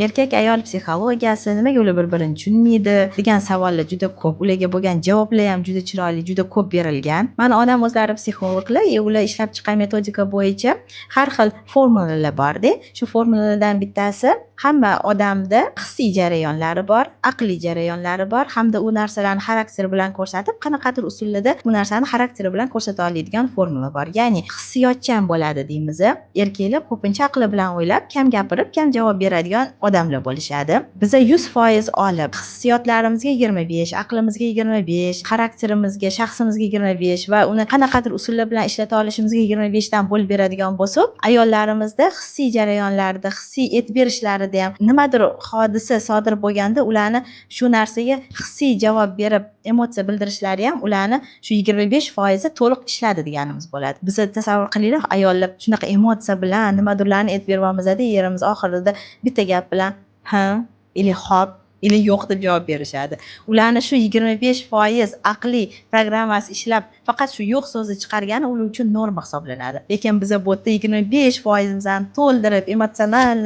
Erkak ayol psixologiyasi, nimaga ular bir-birini tushunmaydi degan savollar juda ko'p. Ularga bo'lgan javoblar ham juda chiroyli, juda ko'p berilgan. Mana odam o'zlari psixologlar, ular ishlab chiqqan metodika bo'yicha har xil formulalar bor-da. Shu formulalardan bittasi hamma odamda hissiy jarayonlari bor, aqliy jarayonlari bor, hamda u narsalarni xarakteri bilan ko'rsatib, qanaqadir usullarda bu narsani xarakteri bilan ko'rsata oladigan formula bor. Ya'ni hissiyotchan bo'ladi deymiz. Erkaklar ko'pincha aqli bilan o'ylab, kam gapirib, kam javob beradigan odamlar bo'lishadi. Biza 100% olib, hissiyotlarimizga 25, aqlimizga 25, xarakterimizga, shaxsimizga 25 va uni qanaqadir usullar bilan ishlata olishimizga 25 dan bo'lib beradigan bo'lsak, ayollarimizda hissiy jarayonlarda, hissiy e'tibor berishlarida ham nimadir hodisa sodir bo'lganda ularni shu narsaga hissiy javob berib, emotsiya bildirishlari ham ularni shu 25% to'liq ishladi deganimiz bo'ladi. Biz tasavvur qilinglar, ayollar shunaqa emotsiya bilan nimadirlarni aytib beryapmiz-da, yerimiz oxirida bitta gap bilan ha, ili hop, ili yo'q deb javob berishadi. Ularni shu 25% aqliy programmasi ishlab, faqat shu yo'q so'zni chiqargani ular uchun norma hisoblanadi. Lekin biz bu yerda 25% ni to'ldirib, emotsional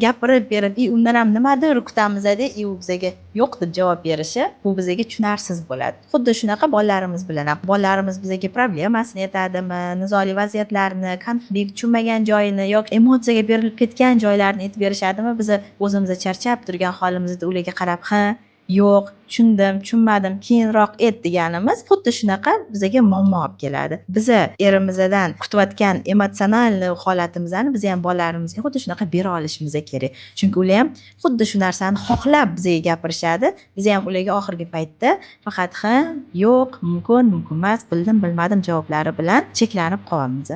gapirib berib, undan ham nimadir kutamiz-da, u bizga yo'q deb javob berishi bu bizga tushunarsiz bo'ladi. Xuddi shunaqa bolalarimiz bilan ham. Bolalarimiz bizga problemasini aytadimi, nizoli vaziyatlarni, konflikt, tushunmagan joyini yoki emotsiyaga berilib ketgan joylarini aytib berishadimi, biz o'zimiz charchab turgan holimizda ularga qarab, ha, yo'q, tushundim, tushunmadim, keyinroq ayt deganimiz xuddi shunaqa bizga muammo olib keladi. Biz erimizdan kutayotgan emotsional holatimizni biz ham bolalarimizga xuddi shunaqa bera olishimiz kerak. Chunki ular ham xuddi shu narsani xohlab bizga gapirishadi. Biz ham ularga oxirgi paytda faqat ha, yo'q, mumkin, mumkin emas, bildim, bilmadim javoblari bilan cheklanib qolamiz.